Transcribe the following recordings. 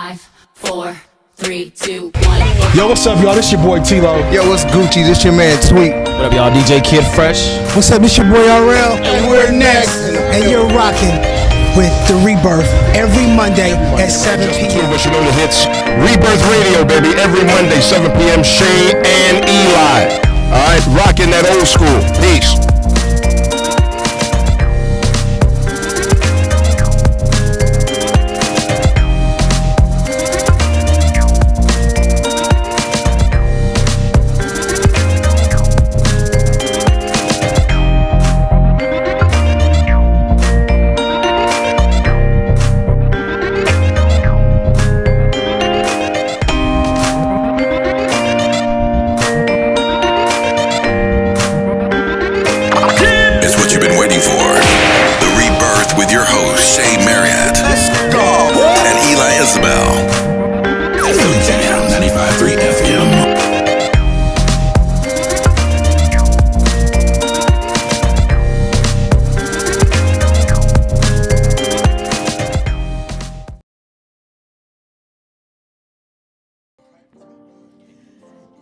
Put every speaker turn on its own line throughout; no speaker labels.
5, 4, 3, 2, 1.
Yo, what's up, y'all? This your boy T-Lo.
Yo, what's Gucci? This your man Tweet.
What up, y'all? DJ Kid Fresh.
What's up? This your boy RL.
And we're next.
And you're rocking with The Rebirth every Monday at 7 p.m.
But you know the hits. Rebirth Radio, baby, every Monday, 7 p.m. Shane and Eli. All right, rocking that old school. Peace.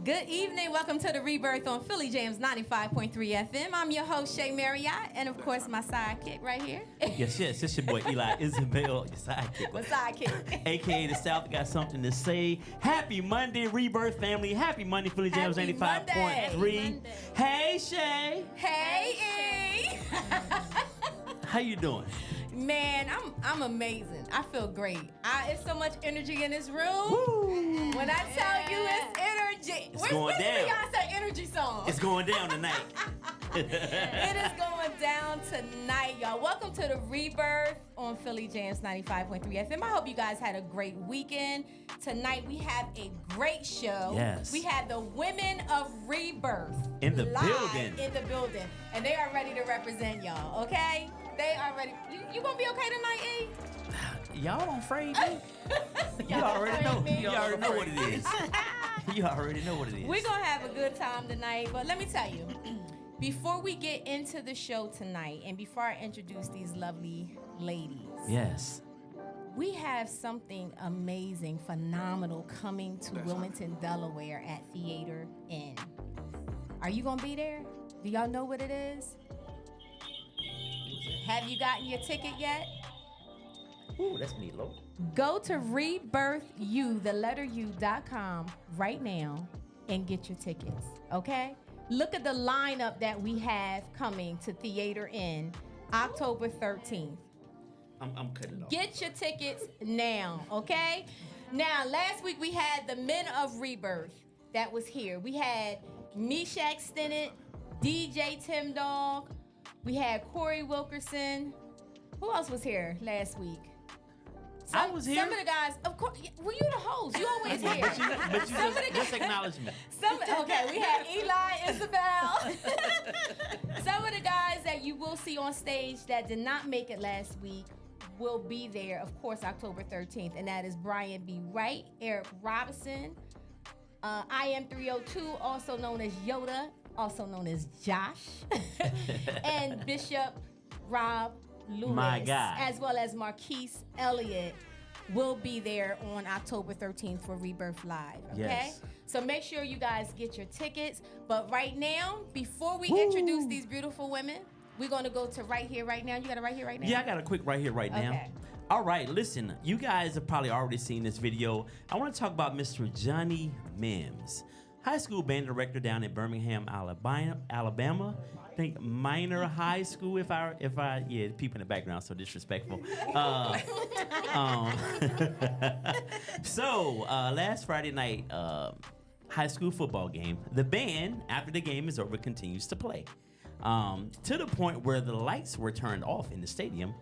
Good evening. Welcome to the Rebirth on Philly Jams 95.3 FM. I'm your host, Shay Marriott, and of course, my sidekick right here.
Yes, it's your boy Eli Isabel, your sidekick.
My sidekick.
AKA the South got something to say. Happy Monday, Rebirth family. Happy Monday, Philly Jams 95.3. Hey, Shay.
Hey, E.
How you doing?
Man, I'm amazing. I feel great. It's so much energy in this room.
Woo.
When I tell you it's energy.
It's going down.
Where's the Beyonce energy song?
It's going down tonight.
It is going down tonight, y'all. Welcome to the Rebirth on Philly Jams 95.3 FM. I hope you guys had a great weekend. Tonight we have a great show.
Yes.
We have the Women of Rebirth
In the
live
building.
in the building. And they are ready to represent y'all, okay? They are ready. You gonna be okay tonight, E?
Y'all don't afraid me. You already know. You already know what it is. You already know what it is.
We're gonna have a good time tonight, but let me tell you, before we get into the show tonight, and before I introduce these lovely ladies,
Yes.
we have something amazing, phenomenal coming to Wilmington, Delaware at Theater Inn. Are you gonna be there? Do y'all know what it is? Have you gotten your ticket yet?
Ooh, that's me, low.
Go to rebirthu.com right now and get your tickets, okay? Look at the lineup that we have coming to Theater Inn October 13th.
I'm cutting it off.
Get your tickets now, okay? Now, last week we had the Men of Rebirth that was here. We had Meshach Stinnett, DJ Tim Dog. We had Corey Wilkerson. Who else was here last week?
I was here.
Some of the guys, of course, well, you the host. You always here.
But you just acknowledge me.
Okay, we had Eli, Isabel. Some of the guys that you will see on stage that did not make it last week will be there, of course, October 13th, and that is Brian B. Wright, Eric Robinson, IM302, also known as Yoda, also known as Josh, and Bishop Rob Lewis,
my guy,
as well as Marquise Elliott, will be there on October 13th for Rebirth Live, okay?
Yes.
So make sure you guys get your tickets. But right now, before we introduce these beautiful women, we're going to go to right here, right now. You got it right here, right now?
Yeah, I got a quick right here, right now.
Okay.
All right, listen, you guys have probably already seen this video. I want to talk about Mr. Johnny Mims, high school band director down in Birmingham, Alabama. I think Minor High School, if I, yeah, people in the background, so disrespectful. So, last Friday night, high school football game, the band, after the game is over, continues to play. To the point where the lights were turned off in the stadium.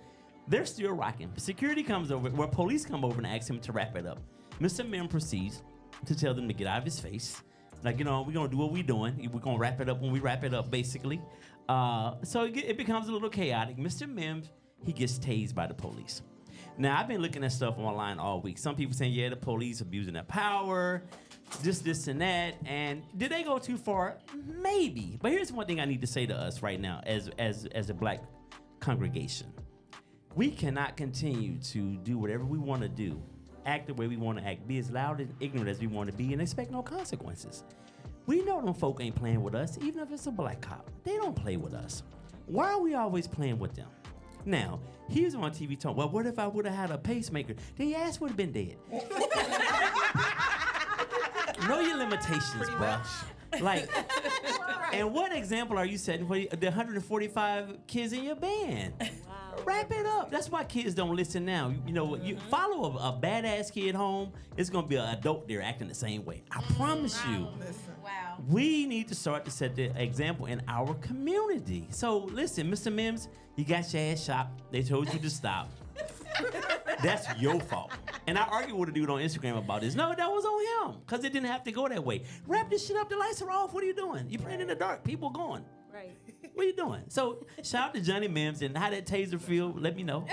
They're still rocking. Security comes over, where police come over and ask him to wrap it up. Mr. Mim proceeds to tell them to get out of his face. Like, we're going to do what we're doing. We're going to wrap it up when we wrap it up, basically. So it becomes a little chaotic. Mr. Mims, he gets tased by the police. Now, I've been looking at stuff online all week. Some people saying, yeah, the police abusing their power, this, and that. And did they go too far? Maybe. But here's one thing I need to say to us right now as a black congregation. We cannot continue to do whatever we want to do act the way we want to act, be as loud and ignorant as we want to be, and expect no consequences. We know them folk ain't playing with us, even if it's a black cop. They don't play with us. Why are we always playing with them? Now, he's on TV talking, well, what if I would have had a pacemaker? Then your ass would have been dead. Know your limitations, bro. Like, and what example are you setting for the 145 kids in your band? Wow. Wrap it up. That's why kids don't listen now. You know, you follow a badass kid home, it's gonna be an adult there acting the same way. I promise you.
Wow.
We need to start to set the example in our community. So listen, Mr. Mims, you got your ass shot. They told you to stop. That's your fault. And I argued with a dude on Instagram about this. No, that was on him, because it didn't have to go that way. Wrap this shit up, the lights are off. What are you doing? You're playing in the dark. People going.
Right.
What are you doing? So shout out to Johnny Mims, and how that taser feel, let me know.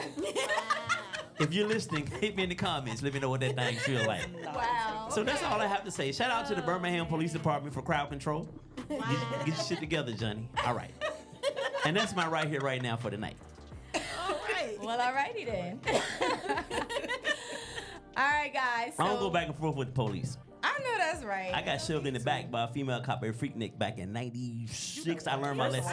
If you're listening, hit me in the comments. Let me know what that thing feel like.
Wow.
So that's all I have to say. Shout out to the Birmingham Police Department for crowd control. Get your shit together, Johnny. All right. And that's my right here, right now for tonight.
Well, alrighty then. All right, guys. So
I don't go back and forth with the police.
I know that's right.
I got shoved in the back by a female cop at Freaknik back in '96. I learned my lesson.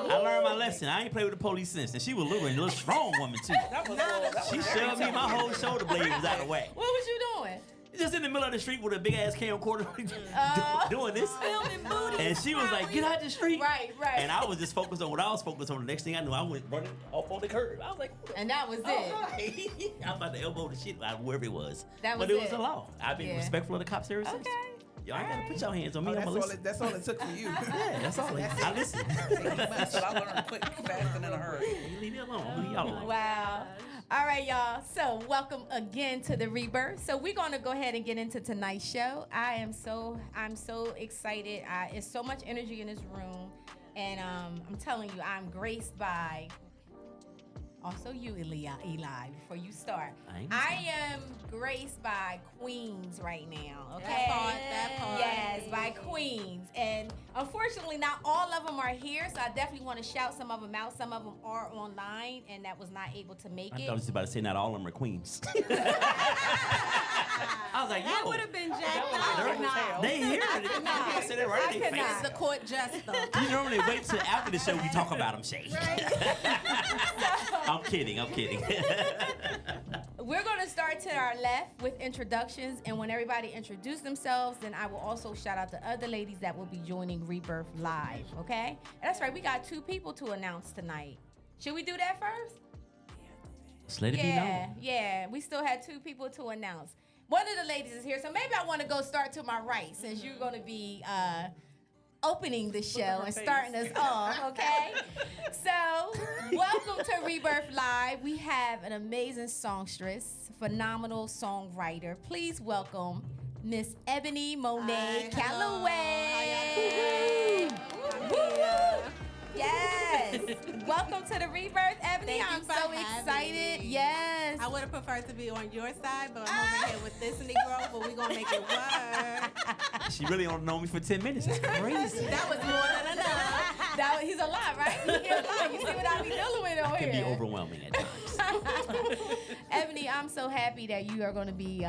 I learned my lesson. I ain't played with the police since. And she was a little strong woman, too. She shoved me, my whole shoulder blade was out of whack.
What was you doing?
Just in the middle of the street with a big ass camcorder doing this.
Filming booty.
And she was like, get out the street.
Right.
And I was just focused on what I was focused on. The next thing I knew, I went running off on the curb. I was like,
and that was it.
Right. I was about to elbow the shit out of whoever it was.
That was
but it was the law. I've been
Yeah.
respectful of the cops ever since.
Okay.
Y'all ain't gotta put your hands on me. I'm
That's
gonna listen.
that's all it took for you.
Yeah, that's all. I listen.
That's what I learned quick, fast, and in a hurry.
You leave me alone. I'm leave y'all alone.
Wow. All right, y'all. So welcome again to the Rebirth. So we're gonna go ahead and get into tonight's show. I'm so excited. It's so much energy in this room, and I'm telling you, I'm graced by also you, Eli. Before you start, I am graced by queens right now. Okay,
That part.
Yes, by queens, and unfortunately, not all of them are here. So I definitely want to shout some of them out. Some of them are online, and that was not able to make
I
it.
thought I was about to say not all of them are queens. I was like,
That
yo.
would have been jacked up.
They here. I said it right in their
could
face.
not.
The court jester.
You normally wait till after the show we talk about them, Shay. I'm kidding.
We're going to start to our left with introductions, and when everybody introduce themselves, then I will also shout out the other ladies that will be joining Rebirth Live, okay? And that's right, we got 2 people to announce tonight. Should we do that first?
Just let it be known.
Yeah, we still had 2 people to announce. One of the ladies is here, so maybe I want to go start to my right, since you're going to be opening the show and starting us off, okay? So, welcome to Rebirth Live. We have an amazing songstress, phenomenal songwriter. Please welcome Miss Ebony Monet Calloway. Woo-hoo. Yes. Welcome to the Rebirth, Ebony.
Thank you
I'm
for
so
having
excited.
me.
Yes.
I would have preferred to be on your side, but I'm over here with this Negro, but we're going to make it work.
She really only known me for 10 minutes. That's crazy.
That was more than enough.
He's a lot, right? He's a lot. You see what I be dealing with over
It can
here.
be overwhelming at times.
Ebony, I'm so happy that you are going to be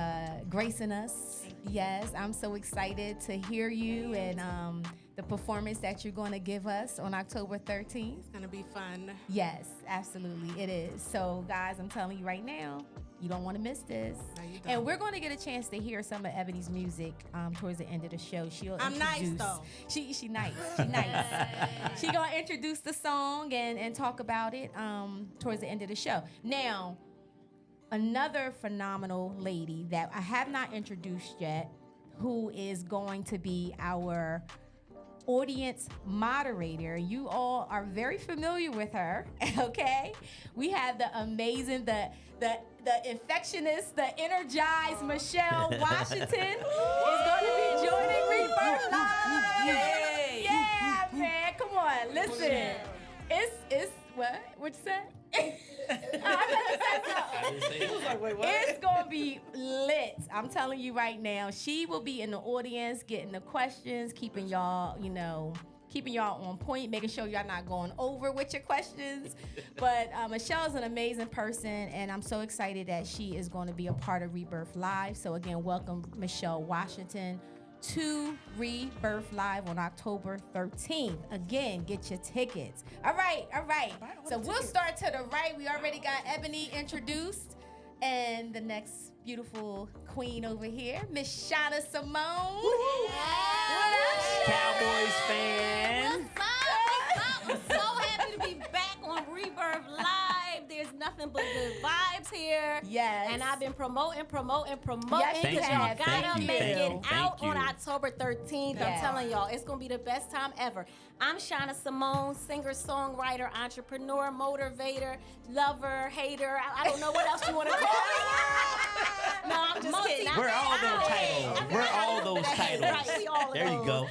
gracing us. Yes, I'm so excited to hear you and the performance that you're going to give us on October 13th.
It's going to be fun.
Yes, absolutely, it is. So, guys, I'm telling you right now, you don't want to miss this.
No, you don't.
And we're going to get a chance to hear some of Ebony's music towards the end of the show.
I'm nice, though.
She nice. She nice. She going to introduce the song and talk about it towards the end of the show. Now, another phenomenal lady that I have not introduced yet, who is going to be our audience moderator. You all are very familiar with her, okay? We have the amazing, the infectionist, the energized Michelle Washington is going to be joining Rebirth Live.
Yay.
Yeah, man, come on, listen. It's what you say? It's gonna be lit. I'm telling you right now. She will be in the audience, getting the questions, keeping y'all, keeping y'all on point, making sure y'all not going over with your questions. But Michelle's an amazing person, and I'm so excited that she is going to be a part of Rebirth Live. So again, welcome Michelle Washington to Rebirth Live on October 13th. Again, get your tickets. All right. So we'll start to the right. We already got Ebony introduced. And the next beautiful queen over here, Miss Shauna Simone. What up,
Cowboys fan.
I'm so happy to be back on Rebirth Live. There's nothing but good vibes here.
Yes.
And I've been promoting
Yes,
because
you
y'all
have.
gotta
Thank
make
you.
it out
Thank
on
you.
October 13th.
Yeah.
I'm telling y'all, it's gonna be the best time ever. I'm Shauna Simone, singer, songwriter, entrepreneur, motivator, lover, hater. I don't know what else you want to call me. No, I'm just kidding.
We're all those titles. We're all those titles.
Right, we all of
There you
those.
go.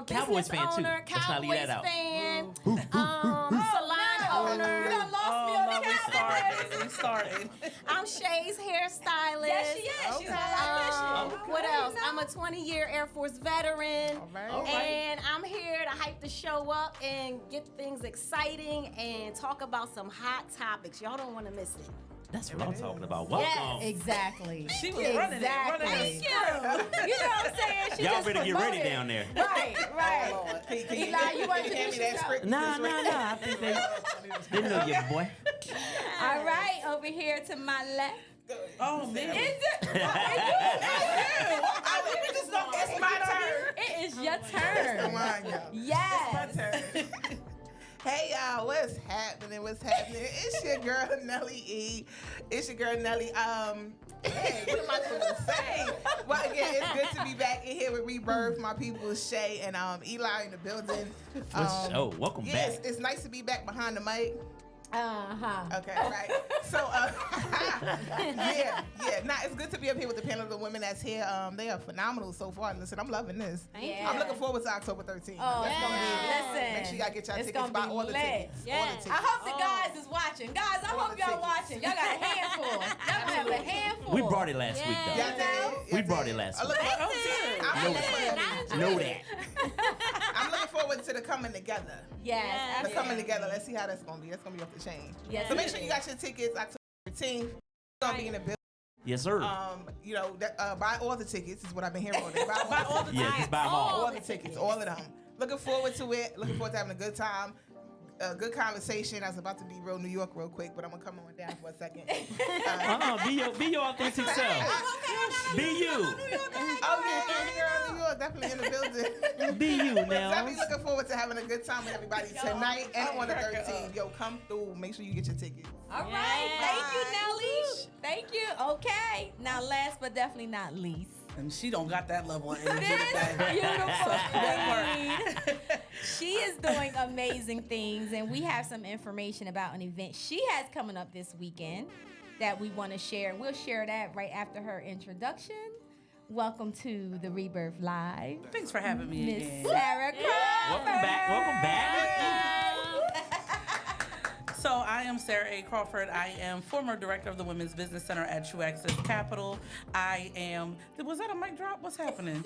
Business
Cowboys fan, too.
owner,
Let's not leave
Cowboys
that out.
fan, salon owner.
You done lost me on the Cowboys.
We started.
I'm Shay's hairstylist.
Yes, she is. She's all official.
What else? I'm a 20-year Air Force veteran.
All right.
And I'm here to hype the show up and get things exciting and talk about some hot topics. Y'all don't want to miss it.
That's what I'm talking about. Welcome.
Exactly.
She was running it.
Thank you. You know what I'm saying? She
Y'all
just
better get ready
promoted.
down there.
Right.
Lord. Can
Eli, you want to
hand me
introduce
that
yourself?
script?
Nah. I think they know you, boy.
All right, over here to my left.
Oh, man.
Is it?
It's my turn.
It is your turn.
Come on, y'all.
Yes.
Hey y'all, what's happening? It's your girl Nelly E. It's your girl Nelly. Hey, what am I supposed to say? Well, again, it's good to be back in here with Rebirth. My people is Shay and Eli in the building.
Oh, welcome
Yes,
back.
it's nice to be back behind the mic. Okay, right. So, yeah. Nah, it's good to be up here with the panel of the women that's here. They are phenomenal so far. Listen, I'm loving this.
Yeah.
I'm looking forward to October 13th.
Oh, it's gonna be. Listen.
Make sure y'all get y'all
it's
tickets.
gonna
Buy
be
all the
lit.
tickets.
Yes.
All the tickets.
I hope the guys is watching. Guys, I
All
hope
the
y'all
tickets.
watching. Y'all got a handful. Y'all gonna have a handful.
We brought it last week, though.
Y'all did?
We
Y'all
brought
did?
it last
I
week.
look
Know that.
I'm looking forward to the coming together.
Yes.
The
absolutely.
coming together. Let's see how that's gonna be. That's gonna be off the chain.
Yes,
So make
it
sure you
is.
got your tickets October 13th. It's gonna be in the building.
Yes, sir.
You know, buy all the tickets is what I've been hearing all day. Buy all the
Yeah, just buy them all.
all the tickets, all of them. Looking forward to it. Looking forward to having a good time. A good conversation. I was about to be real New York real quick, but I'm gonna come on down for a second.
Be your authentic self. Be you.
Oh yeah, girl, New York, definitely in the building.
Be you,
But
now.
definitely looking forward to having a good time with everybody tonight and on the 13th. Yo, come through. Make sure you get your tickets.
All right. Thank you, Nelly. Thank you. Okay. Now, last but definitely not least.
And she don't got that level of energy
This
today.
beautiful queen. She is doing amazing things, and we have some information about an event she has coming up this weekend that we want to share. We'll share that right after her introduction. Welcome to the Rebirth Live,
Thanks for having me
Miss
again.
Sarah Crawford.
Welcome back. Welcome back.
So I am Sarah A. Crawford. I am former director of the Women's Business Center at True Access Capital. I am. Was that a mic drop? What's happening?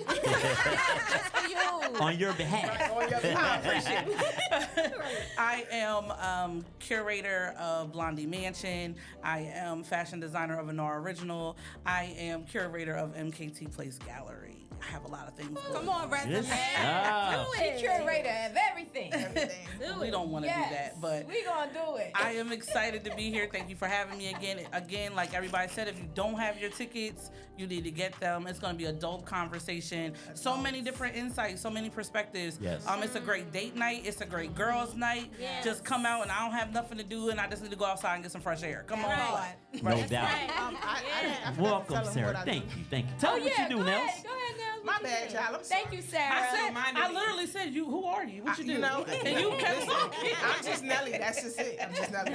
On your behalf.
On your behalf. Appreciate it.
I am curator of Blondie Mansion. I am fashion designer of Honora Original. I am curator of MKT Place Gallery. I have a lot of things going
Come on, resume.
Yes. Ah.
She curator of everything.
Everything.
We don't want to do that, but
we gonna do it.
I am excited to be here. Thank you for having me again. Again, like everybody said, if you don't have your tickets, you need to get them. It's going to be a dope conversation. So many different insights, so many perspectives.
Yes.
It's a great date night. It's a great girls' night.
Yes.
Just come out, and I don't have nothing to do, and I just need to go outside and get some fresh air. Come on.
No doubt.
I forgot to
Welcome,
tell them
Sarah.
what I
Thank
do.
you. Thank you. Tell them what you do,
go
Nels.
ahead. Go ahead, Nels.
My bad, child. I'm sorry.
Thank you, Sarah.
I literally said, "You. Who are you? What you do?"
You know,
and you kept talking.
I'm just Nelly. That's just it. I'm just Nelly.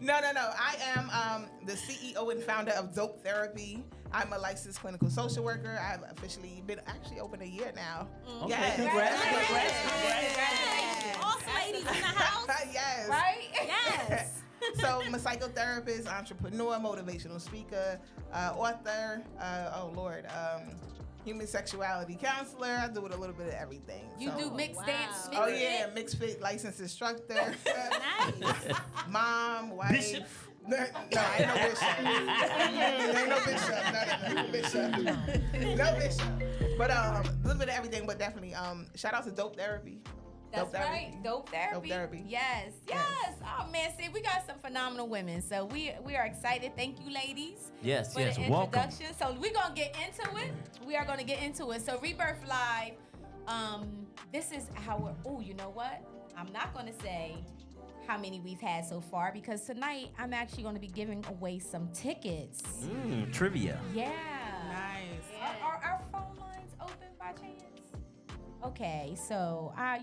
No. I am the CEO and founder of Dope Therapy. I'm a licensed clinical social worker. I've officially been open a year now.
Okay,
Yes.
congrats.
Awesome ladies in the house.
Yes.
Right?
Yes.
So I'm a psychotherapist, entrepreneur, motivational speaker, author. human sexuality counselor. I do with a little bit of everything.
You do mixed dance.
Oh yeah, mixed fit licensed instructor.
Nice.
Mom, wife.
Bishop.
No, I ain't no bishop. Ain't no bishop. No bishop. But a little bit of everything, but definitely shout out to Dope Therapy.
That's right. Dope therapy.
Dope therapy.
Yes. Oh man, see, we got some phenomenal women. So we are excited. Thank you, ladies.
Yes,
for
yes.
the
Welcome.
introduction. So we're gonna get into it. We are gonna get into it. So Rebirth Live. This is how we're you know what? I'm not gonna say how many we've had so far because tonight I'm actually gonna be giving away some tickets.
Trivia.
Yeah.
Nice.
Are our phone lines open by chance? Okay, so I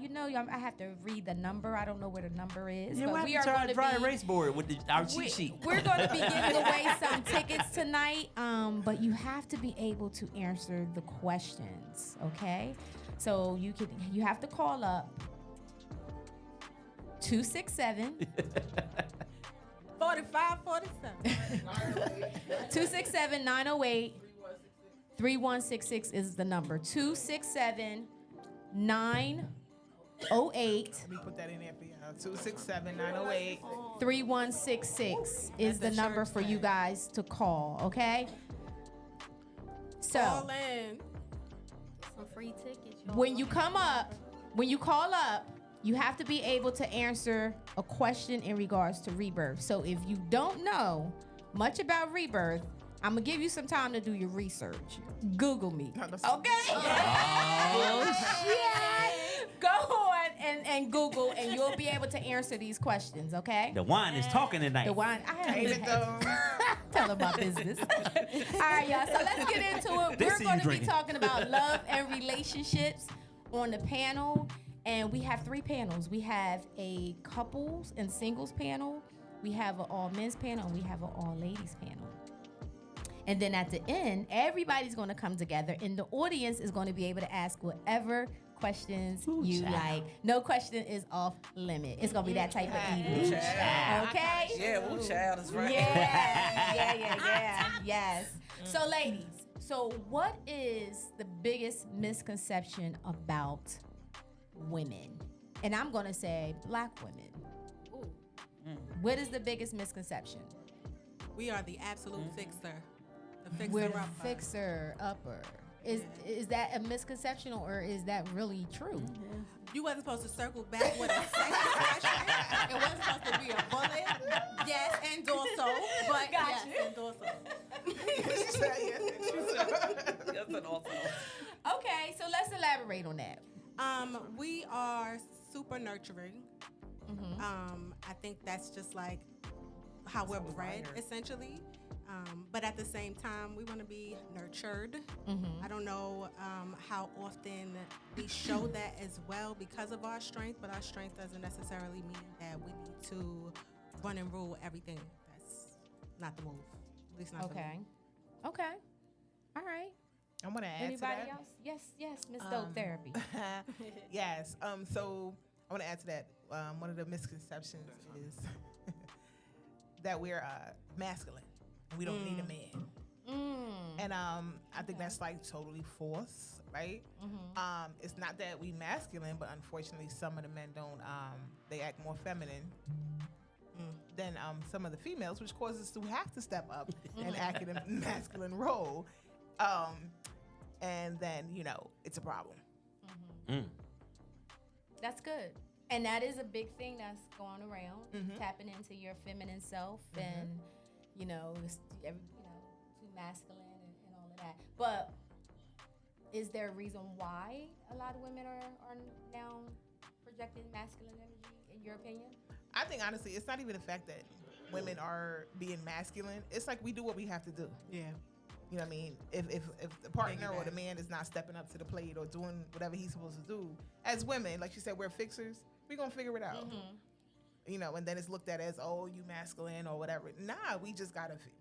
have to read the number. I don't know where the number is.
Yeah,
but
we are going to dry erase board with our cheat sheet.
We're going to be giving away some tickets tonight, but you have to be able to answer the questions. Okay, so you have to call up 267
4547.
267 908 3166 is the number. 267 908
Let me put that in there for you. 267-908.
3166 is the number for you guys to call, okay? So
Call in.
Some free tickets. y'all.
when you call up, you have to be able to answer a question in regards to rebirth. So if you don't know much about rebirth, I'm gonna give you some time to do your research. Google me, okay? Go on and Google, and you'll be able to answer these questions, okay?
The wine is talking tonight.
The wine.
Ain't it though?
Tell them about business. All right, y'all. So let's get into it.
This
We're
is
going
you
to be
drinking.
talking about love and relationships on the panel, and we have 3 panels. We have a couples and singles panel. We have an all men's panel, and we have an all ladies panel. And then at the end, everybody's going to come together, and the audience is going to be able to ask whatever questions you like. No question is off limit. It's going to be that type of evening. Okay?
Yeah, woo child is right.
Yes. So, ladies, what is the biggest misconception about women? And I'm going to say black women. What is the biggest misconception?
We are the absolute fixer. The fixer
We're the
upper.
fixer upper. Is that a misconception or is that really true?
You wasn't supposed to circle back with a second question. It wasn't supposed to be a bullet. Yes, and also. But yes, and also.
Yes, and also.
Okay, so let's elaborate on that.
We are super nurturing. I think that's just like how we're bred, essentially. But at the same time, we want to be nurtured. I don't know how often we show that as well because of our strength, but our strength doesn't necessarily mean that we need to run and rule everything. That's not the move. At least not for me.
Okay. All right.
I'm gonna add
Anybody
to that.
else? Yes, Miss Dope Therapy.
Yes. So I want to add to that. One of the misconceptions is that we're masculine. We don't need a man. And I think that's like totally false, right? It's not that we masculine, but unfortunately some of the men don't, they act more feminine than some of the females, which causes us to have to step up and act in a masculine role. And then, it's a problem.
That's good. And that is a big thing that's going around, tapping into your feminine self and, too masculine and all of that. But is there a reason why a lot of women are now projecting masculine energy, in your opinion?
I think, honestly, it's not even the fact that women are being masculine. It's like we do what we have to do.
Yeah.
You know what I mean? If the partner or the man is not stepping up to the plate or doing whatever he's supposed to do, as women, like you said, we're fixers. We're going to figure it out. And then it's looked at as, oh, you masculine or whatever. Nah, we just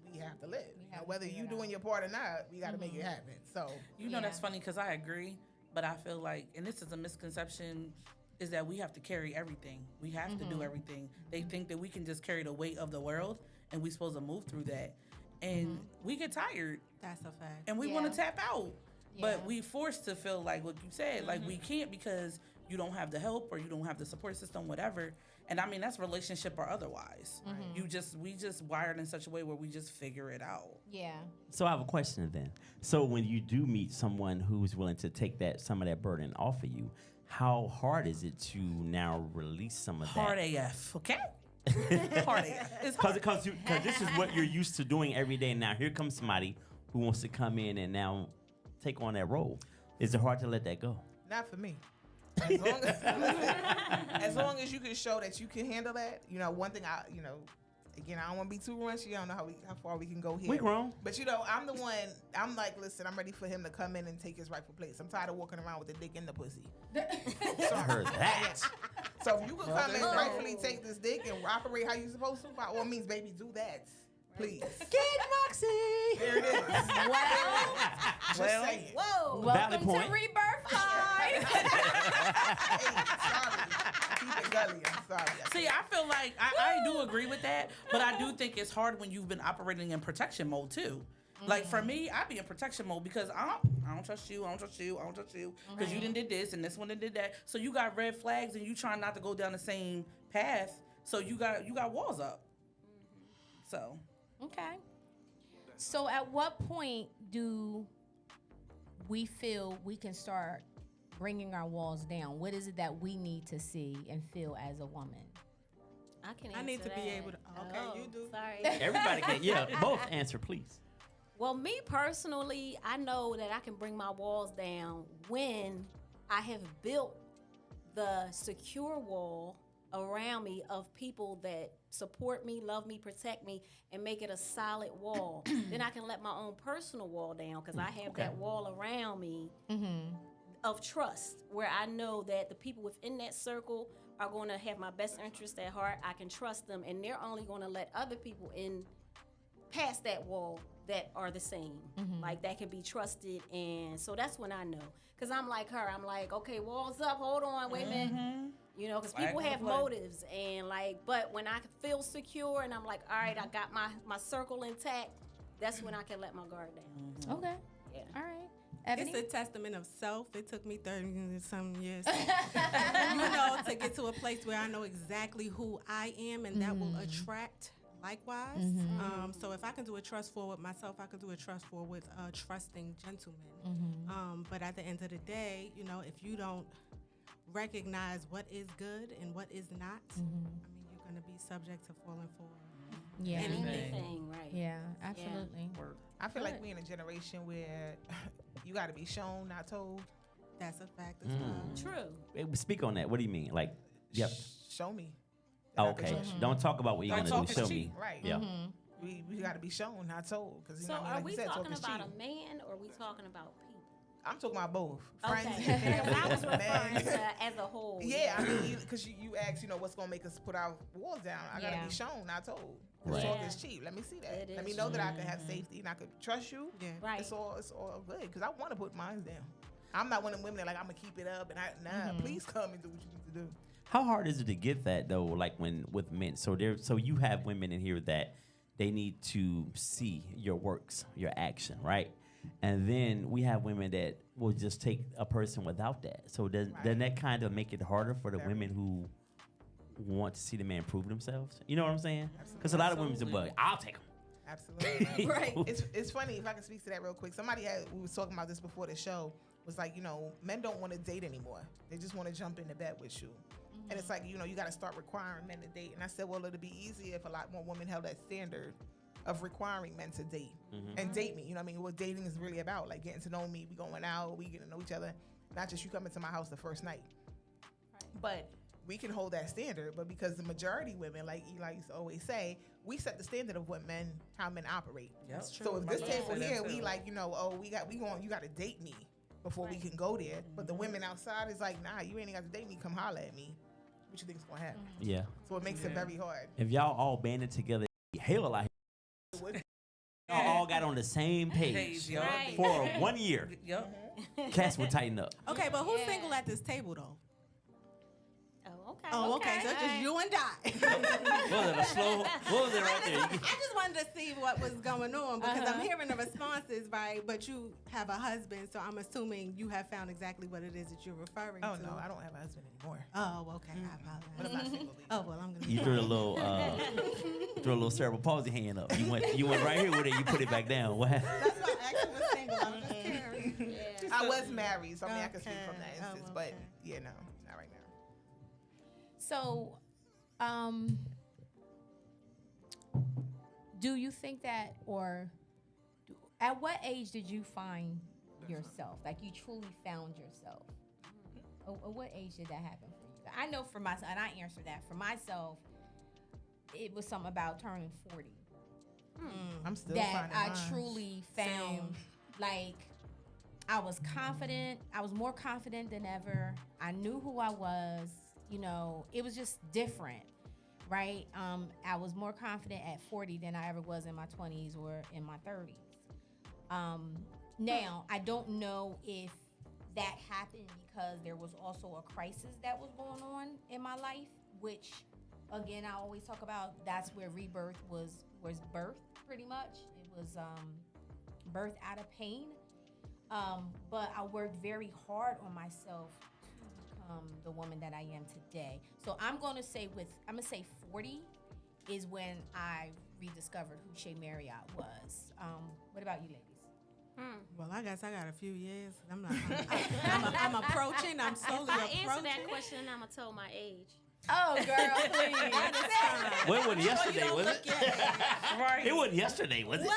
we have to live. Whether you doing your part or not, we got to make it happen. So,
That's funny because I agree, but I feel like, and this is a misconception, is that we have to carry everything. We have to do everything. They think that we can just carry the weight of the world and we're supposed to move through that. And we get tired.
That's a fact.
And we want to tap out. But we forced to feel like what you said, like we can't because you don't have the help or you don't have the support system, whatever. And I mean, that's relationship or otherwise. We just wired in such a way where we just figure it out.
Yeah.
So I have a question then. So when you do meet someone who's willing to take some of that burden off of you, how hard is it to now release some of
Hard
that?
AF, okay? Hard AF. It's
Because this is what you're used to doing every day. Now here comes somebody who wants to come in and now take on that role. Is it hard to let that go?
Not for me. As long as you can show that you can handle that, one thing again, I don't want to be too runchy. I don't know how far we can go here.
We grown.
But I'm the one, I'm like, listen, I'm ready for him to come in and take his rightful place. I'm tired of walking around with a dick in the pussy.
I heard that.
So if you can come and rightfully take this dick and operate how you're supposed to, by all means, baby, do that. Please.
Get Moxie.
There it is. Just saying.
Whoa.
Valid
Welcome
point.
to Rebirth Live.
Sorry. Keep it gully. I'm sorry.
See, I feel like I do agree with that, but I do think it's hard when you've been operating in protection mode too. Like for me, I be in protection mode because I don't trust you, I don't trust you, I don't trust you because you done did this and this one done did that. So you got red flags and you trying not to go down the same path. So you got walls up. So.
Okay. So at what point do we feel we can start bringing our walls down? What is it that we need to see and feel as a woman?
I can
I need to
answer
be
that.
able to. Okay,
Oh,
you do.
Sorry.
Everybody can. Yeah, both answer, please.
Well, me personally, I know that I can bring my walls down when I have built the secure wall around me of people that support me, love me, protect me, and make it a solid wall. Then I can let my own personal wall down because I have that wall around me of trust where I know that the people within that circle are going to have my best interest at heart. I can trust them, and they're only going to let other people in past that wall that are the same, like that can be trusted. And so that's when I know, because I'm like her. I'm like, okay, walls up, hold on, wait a minute. Because people have motives, and but when I feel secure and I'm like, all right, I got my circle intact, that's when I can let my guard down.
Okay.
Yeah.
All right. Ebony?
It's a testament of self. It took me 30-some years, to get to a place where I know exactly who I am, and that will attract likewise. So if I can do a trust fall with myself, I can do a trust fall with a trusting gentleman. But at the end of the day, if you don't recognize what is good and what is not, I mean, you're going to be subject to falling for
Anything, right?
Yeah, absolutely.
Yeah.
I feel like we in a generation where you got to be shown, not told.
That's a fact as well.
True.
Speak on that. What do you mean? Like, yep.
Show me.
Okay. Don't talk about what you're
Don't
going to do.
talk
Show
is
me.
cheap.
Right.
Yeah.
We got to be shown, not told. Because
So
like
are
you
we
said,
talking
talk is
about
cheap.
a man or are we talking about people?
I'm talking about both. Friends
Okay.
and family.
I was referring
man.
to as a whole.
Yeah, I mean, because you asked, what's going to make us put our walls down. I got to be shown, not told. Because talk is cheap. Let me see that.
It
Let me
is
know that I can have safety and I can trust you.
Yeah.
Right.
It's all good. Because I want to put mine down. I'm not one of them women that I'm going to keep it up. And please come and do what you need to do.
How hard is it to get that though? Like with men. So you have women in here that they need to see your works, your action, right? And then we have women that will just take a person without that. So doesn't that kind of make it harder for the women who want to see the man prove themselves? You know what I'm saying? Because a lot of women say, "Well, I'll take them."
Absolutely.
Right.
It's funny, if I can speak to that real quick. We was talking about this before the show, was like, men don't want to date anymore. They just want to jump into bed with you. And it's like, you got to start requiring men to date. And I said, well, it'd be easier if a lot more women held that standard of requiring men to date and date me. You know what I mean? What dating is really about, like getting to know me, we going out, we getting to know each other, not just you coming to my house the first night. Right. But we can hold that standard, but because the majority of women, like Eli used to always say, we set the standard of how men operate.
Yep.
So if this table here, we like, you got to date me before we can go there. But the women outside is like, nah, you ain't got to date me, come holler at me. What you think is going to happen?
Yeah.
So it makes it very hard.
If y'all all banded together, hell out here. Y'all all got on the same page
Right.
for 1 year.
Yep.
Cats will tighten up.
Okay, but who's single at this table, though?
Oh, Okay.
Oh, okay. So it's just you and I.
What was it right there?
I just wanted to see what was going on because I'm hearing the responses, right? But you have a husband, so I'm assuming you have found exactly what it is that you're referring to.
Oh no, I don't have a husband anymore.
Oh, okay. I apologize.
But I'm not single.
Oh well, I'm gonna.
You threw a little cerebral palsy hand up. You went right here with it. You put it back down. What happened?
That's why I actually was single. I was just caring.
Yeah.
I was married, so I mean I can speak from that
Okay.
instance.
Oh,
But
okay.
yeah, no, not right now.
So, do you think that, or at what age did you find yourself? Like you truly found yourself? Or what age did that happen for you? I know for myself, and I answered that for myself. It was something about turning 40
I'm still
that
finding
I
mine.
truly found. Like I was confident. I was more confident than ever. I knew who I was. You know, it was just different, right? I was more confident at 40 than I ever was in my 20s or in my 30s. Now, I don't know if that happened because there was also a crisis that was going on in my life, which, again, I always talk about. That's where rebirth was birthed, pretty much. It was birthed out of pain. But I worked very hard on myself to become the woman that I am today. So I'm gonna say 40 is when I rediscovered who Shay Marriott was. What about you, ladies?
Well, I guess I got a few years. I'm approaching. I'm slowly
If I
approaching.
answer that question, I'm gonna tell my age.
Oh, girl, please.
Well, it wasn't yesterday, was it?
Right.
It wasn't yesterday, was it?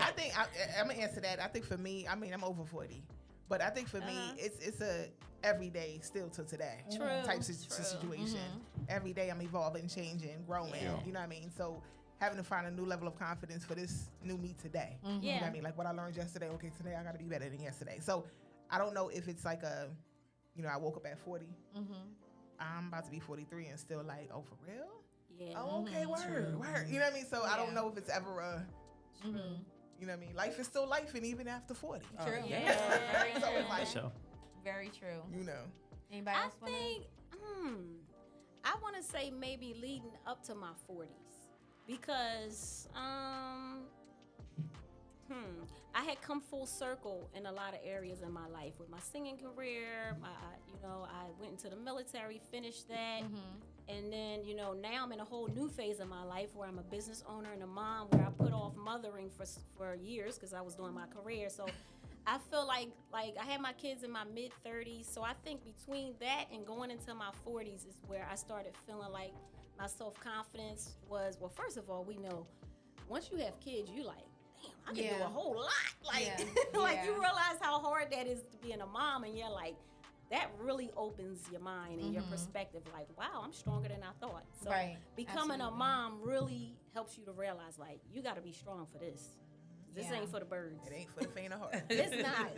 I think I'm gonna answer that. I think for me, I mean, I'm over 40, but I think for me, it's a everyday still to today type situation. Every day I'm evolving, changing, growing. You know what I mean? So having to find a new level of confidence for this new me today. You know what I mean? Like what I learned yesterday. Okay, today I got to be better than yesterday. So I don't know if it's like a, you know, I woke up at 40. I'm about to be 43 and still like, oh, for real?
Yeah.
Oh, okay, word. You know what I mean? So I don't know if it's ever a, you know what I mean? Life is still life, and even after 40.
True.
Yeah.
So it's like,
So,
Very true.
you know.
Anybody
I
else wanna-
think, I want to say maybe leading up to my 40s because, I had come full circle in a lot of areas in my life with my singing career. I went into the military, finished that, and then now I'm in a whole new phase of my life where I'm a business owner and a mom, where I put off mothering for years because I was doing my career. So I feel like I had my kids in my mid-30s, so I think between that and going into my 40s is where I started feeling like my self-confidence was, well, first of all, we know once you have kids, you like, damn, I can do a whole lot. Like, you realize how hard that is to being a mom, and you're like, that really opens your mind and your perspective. Like, wow, I'm stronger than I thought. So becoming a mom really helps you to realize, like, you got to be strong for this. This ain't for the birds.
It ain't for the faint of heart.
It's not.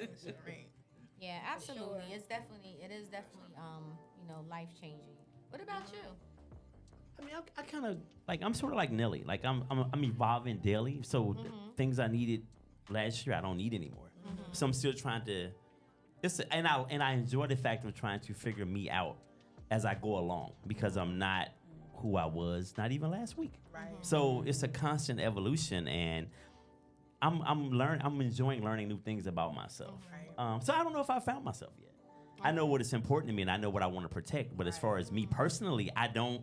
Yeah, absolutely. It is definitely life changing. What about you?
I mean, I kind of like, I'm sort of like Nelly. Like I'm evolving daily. So things I needed last year, I don't need anymore. So I'm still trying to. And I enjoy the fact of trying to figure me out as I go along, because I'm not who I was not even last week.
Right.
So it's a constant evolution, and I'm enjoying learning new things about myself. So I don't know if I found myself yet. I know what is important to me, and I know what I want to protect. But as far as me personally, I don't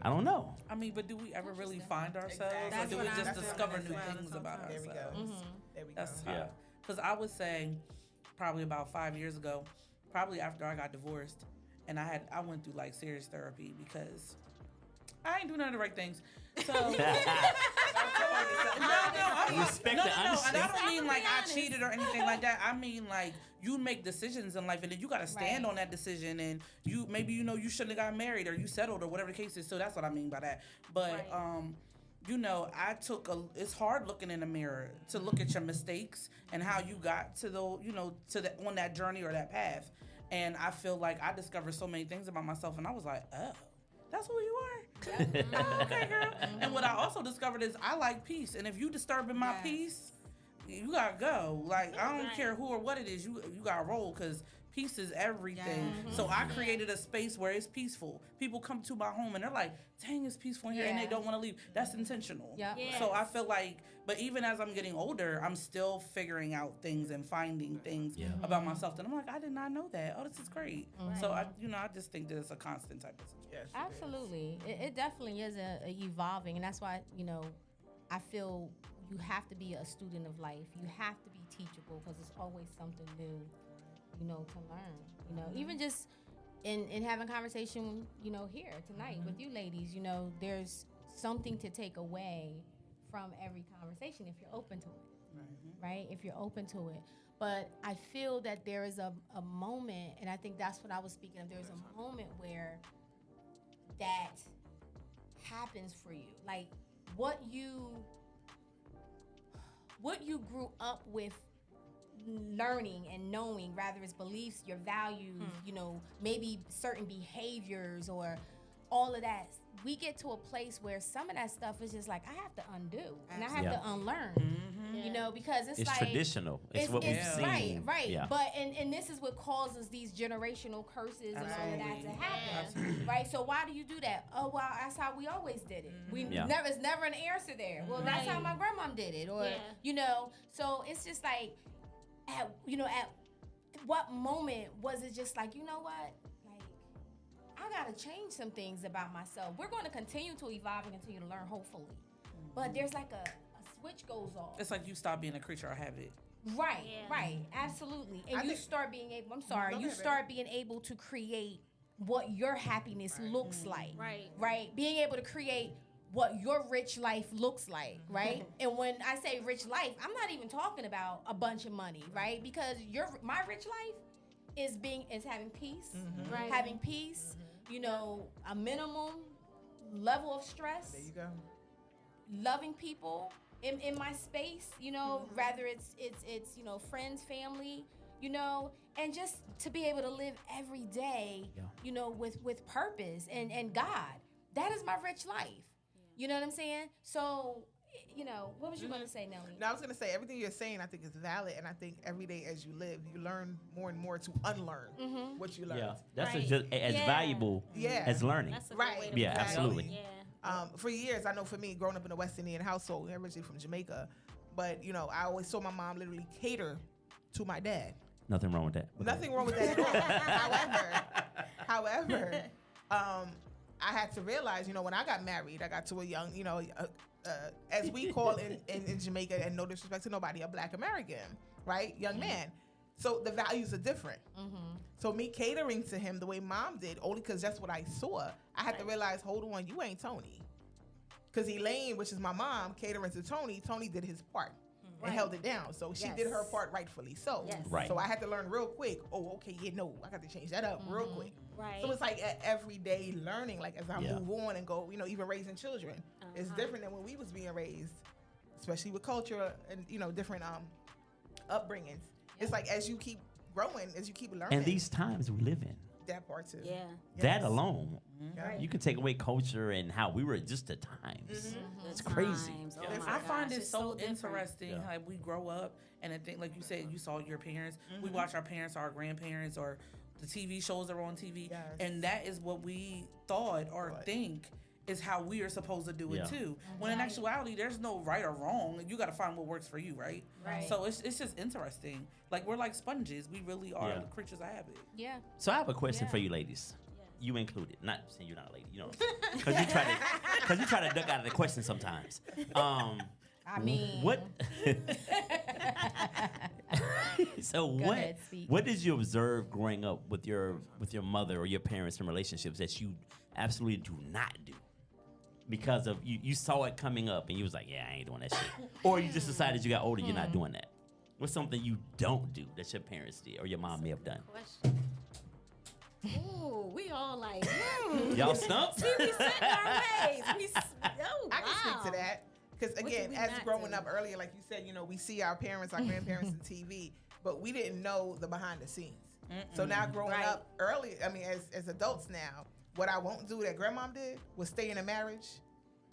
know.
I mean, but do we ever really find ourselves,
That's
or do
what
we
I'm
just
saying.
discover new
That's
things
what
about
I'm
There
ourselves?
we go. There we go.
That's
Yeah.
because I would say probably about 5 years ago, probably after I got divorced, and I went through like serious therapy because I ain't do none of the right things. So
Respect the
and
honesty.
I don't mean like I cheated or anything like that. I mean like you make decisions in life, and then you gotta stand on that decision. And you you shouldn't have got married, or you settled, or whatever the case is. So that's what I mean by that. But it's hard looking in the mirror to look at your mistakes and how you got to on that journey or that path. And I feel like I discovered so many things about myself, and I was like, oh, that's who you are? Oh, okay, girl. And what I also discovered is I like peace. And if you disturbing my peace, you gotta go. Like, I don't care who or what it is, you gotta roll, because Peace is everything. So I created a space where it's peaceful. People come to my home and they're like, dang, it's peaceful in here, and they don't want to leave. That's intentional.
Yep. Yes.
So I feel like, but even as I'm getting older, I'm still figuring out things and finding things about myself that I'm like, I did not know that. Oh, this is great. So I just think that it's a constant type of situation.
Absolutely. It definitely is a evolving, and that's why, I feel you have to be a student of life. You have to be teachable because it's always something new, to learn. Even just in having conversation, here tonight with you ladies, there's something to take away from every conversation if you're open to it, right? If you're open to it. But I feel that there is a moment, and I think that's what I was speaking of. There's a moment where that happens for you, like what you grew up with, learning and knowing, rather it's beliefs, your values, maybe certain behaviors or all of that. We get to a place where some of that stuff is just like, I have to undo and I have to unlearn, because it's like
traditional. It's what we've seen.
Right.
Yeah.
But and this is what causes these generational curses and all of that to happen. Right. So why do you do that? Oh, well, that's how we always did it. It's never an answer there. Well, that's how my grandmom did it, or So it's just like, at what moment was it just like, what? I gotta change some things about myself. We're going to continue to evolve and continue to learn, hopefully. But there's like a switch goes off.
It's like you stop being a creature of habit.
Right, absolutely. And you start being able, start being able to create what your happiness looks like. Right. Being able to create what your rich life looks like, right? And when I say rich life, I'm not even talking about a bunch of money, right? Because my rich life is having peace, having peace, a minimum level of stress.
There you go.
Loving people in my space, rather it's friends, family, and just to be able to live every day, with purpose and God. That is my rich life. You know what I'm saying? So, what was you going to say, Nelly?
No, I was going to say everything you're saying I think is valid, and I think every day as you live, you learn more and more to unlearn what you learned.
Yeah, that's just as valuable as learning.
That's a great way to
Yeah,
put it.
absolutely.
Yeah.
For years, I know for me, growing up in a West Indian household, originally from Jamaica, but, I always saw my mom literally cater to my dad.
Nothing wrong with that.
Nothing wrong with that at all. However, I had to realize, when I got married, I got to a young, as we call in Jamaica, and no disrespect to nobody, a Black American, right? Young man. So the values are different. So me catering to him the way mom did, only because that's what I saw, I had to realize, hold on, you ain't Tony. Because Elaine, which is my mom, catering to Tony did his part. And held it down. So she did her part rightfully. So so I had to learn real quick. Oh, okay, I got to change that up real quick.
Right.
So it's like everyday learning, like as I move on and go, even raising children. It's different than when we was being raised, especially with culture and, different upbringings. It's like as you keep growing, as you keep learning.
And these times we live in.
That part too.
Yeah.
That alone. You can take away culture and how we were just the times. It's crazy.
Oh
I find it
it's
so
different.
interesting how we grow up, and I think, like you said, you saw your parents. We watch our parents, our grandparents, or the TV shows that are on TV, and that is what we thought or think is how we are supposed to do it too. When in actuality, there's no right or wrong. You got to find what works for you, right? So it's just interesting. Like, we're like sponges. We really are creatures of habit.
Yeah.
So I have a question for you ladies. You included. Not saying you're not a lady, because you try to duck out of the question sometimes.
I mean,
what? So what did you observe growing up with your mother or your parents in relationships that you absolutely do not do? Because of you saw it coming up and you was like, yeah, I ain't doing that shit. Or you just decided you got older, you're not doing that. What's something you don't do that your parents did or your mom may have done?
Ooh, we all like,
Y'all stumped?
See, we set in our ways.
I can speak to that. Because again, as growing up earlier, like you said, we see our parents, our grandparents on TV, but we didn't know the behind the scenes. So now growing up early, as adults now, what I won't do that grandmom did was stay in a marriage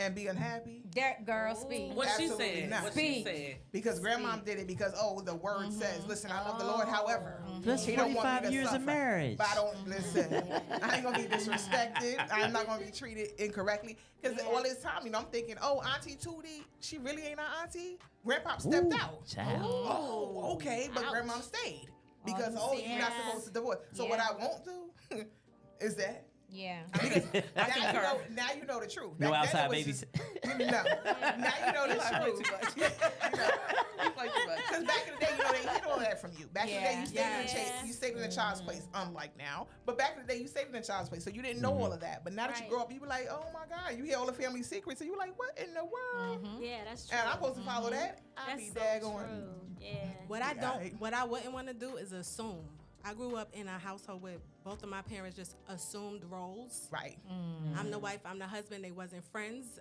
and be unhappy?
That girl speak.
What she
Absolutely
said.
not.
What she said.
Because grandmom did it because the word says, listen, I love the Lord. However,
That's
he don't want me
45
to
years
suffer.
of marriage.
But I don't listen. I ain't gonna be disrespected. I'm not gonna be treated incorrectly. Because all this time, I'm thinking, Auntie Tootie, she really ain't our auntie. Grandpa stepped out.
Child.
Oh, okay, but grandmom stayed because you're not supposed to divorce. So what I won't do is that.
Yeah.
Because now you know the truth.
No
Back
outside
then it was
babies.
No. Now you know the truth. Because back in the day, they hid all that from you. Back in the day, you stayed in a child's place, unlike now. But back in the day, you stayed in a child's place, so you didn't know all of that. But now that you grow up, you be like, oh my God, you hear all the family secrets, and you like, what in the world?
Yeah, that's true.
And I'm supposed to follow that? I'll be daggone.
Yeah.
What I wouldn't want to do is assume. I grew up in a household where both of my parents just assumed roles.
Right.
I'm the wife, I'm the husband. They wasn't friends.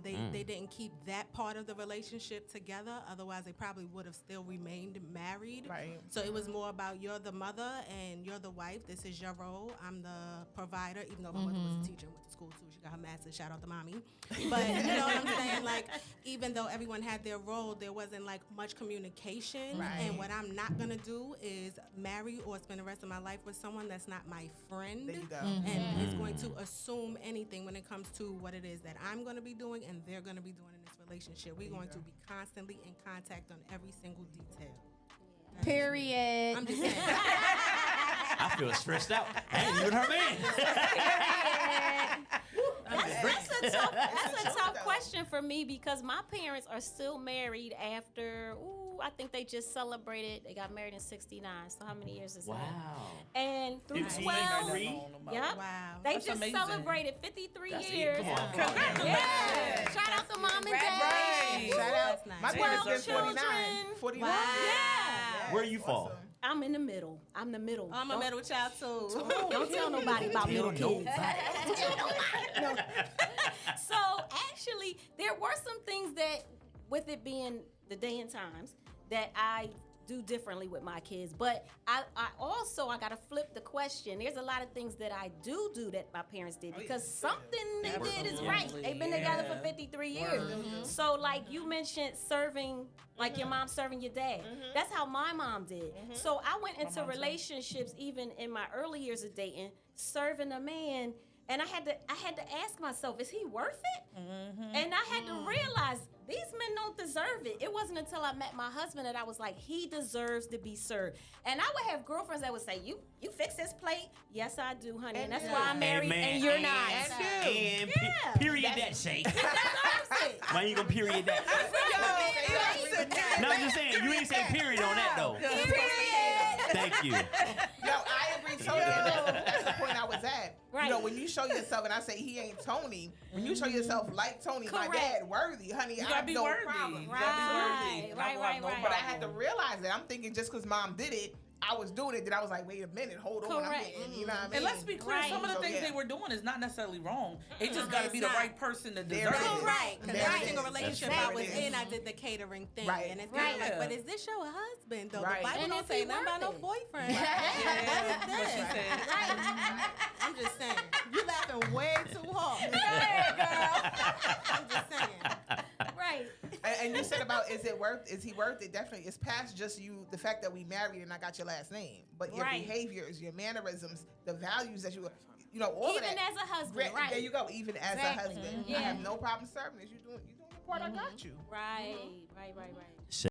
They didn't keep that part of the relationship together. Otherwise, they probably would have still remained married.
Right.
So it was more about you're the mother and you're the wife. This is your role. I'm the provider, even though my mother was a teacher and went to school too. She got her master's. Shout out to mommy. But you know what I'm saying? Like, even though everyone had their role, there wasn't like much communication.
Right.
And what I'm not going to do is marry or spend the rest of my life with someone that's not my friend.
There you go.
And is going to assume anything when it comes to what it is that I'm going to be doing and they're going to be doing in this relationship. We're going to be constantly in contact on every single detail.
Period.
I'm just saying.
I feel stressed out. I ain't even her man.
That's a tough question for me because my parents are still married after, I think they just celebrated. They got married in 69. So how many years is that?
Wow.
And through
53.
12. Yep.
Wow.
They
That's
just
amazing.
celebrated 53
That's it.
years.
Come on.
Yeah. Shout out to mom and dad.
Right.
Shout out.
That's
My
nice.
parents
12
is 49.
children.
49.
Yeah.
Where you fall?
Awesome.
I'm in the middle. I'm the middle.
I'm a middle child too.
Don't tell nobody about middle kids.
No.
So actually, there were some things that, with it being the day and times, that I do differently with my kids. But I gotta flip the question. There's a lot of things that I do that my parents did because something they did is right. They've been together for 53 years. So like you mentioned serving, like your mom serving your dad. That's how my mom did. So I went into relationships even in my early years of dating, serving a man. And I had to ask myself, is he worth it? And I had to realize these men don't deserve it. It wasn't until I met my husband that I was like, he deserves to be served. And I would have girlfriends that would say, you fix this plate? Yes, I do, honey. And that's why I'm married and you're not.
And period that shake.
He deserves it.
Why you gonna period that? No, I'm just saying, you ain't say period on that though. Thank you.
Yo, I agree totally. That's the point I was at.
Right.
When you show yourself, and I say he ain't Tony, when you show yourself like Tony, my
Correct.
dad, worthy, honey,
You
I
gotta
have
be
no
worthy.
problem.
You gotta be worthy. And I will have no
Right.
But I had to realize that. I'm thinking just because mom did it, I was doing it, then I was like, wait a minute, hold on. I'm
Correct.
getting, you know what I mean?
And let's be clear,
Right.
some of the
So,
things
yeah.
they were doing is not necessarily wrong. It just got to be the
not.
right person to
There
deserve
it
it.
is.
Right, because
There
every
it
single
is.
relationship
That's
I was
true.
in, I did the catering thing.
Right.
And it's kind of
Right.
like, but is this your husband, though?
Right.
The Bible
And
don't
is
say
he
nothing about no
worth it?
boyfriend.
Yeah.
What is
What she
this?
said.
I'm just saying. You laughing way too hard. I'm just saying.
Right.
And you said about is he worth it? Definitely. It's past just the fact that we married and I got your last name, but your
Right.
behaviors, your mannerisms, the values that all
Even
of that.
as a husband, right.
There you go. Even as
Exactly.
a husband,
Yeah.
I have no problem serving this. You doing your part. I got you.
Right.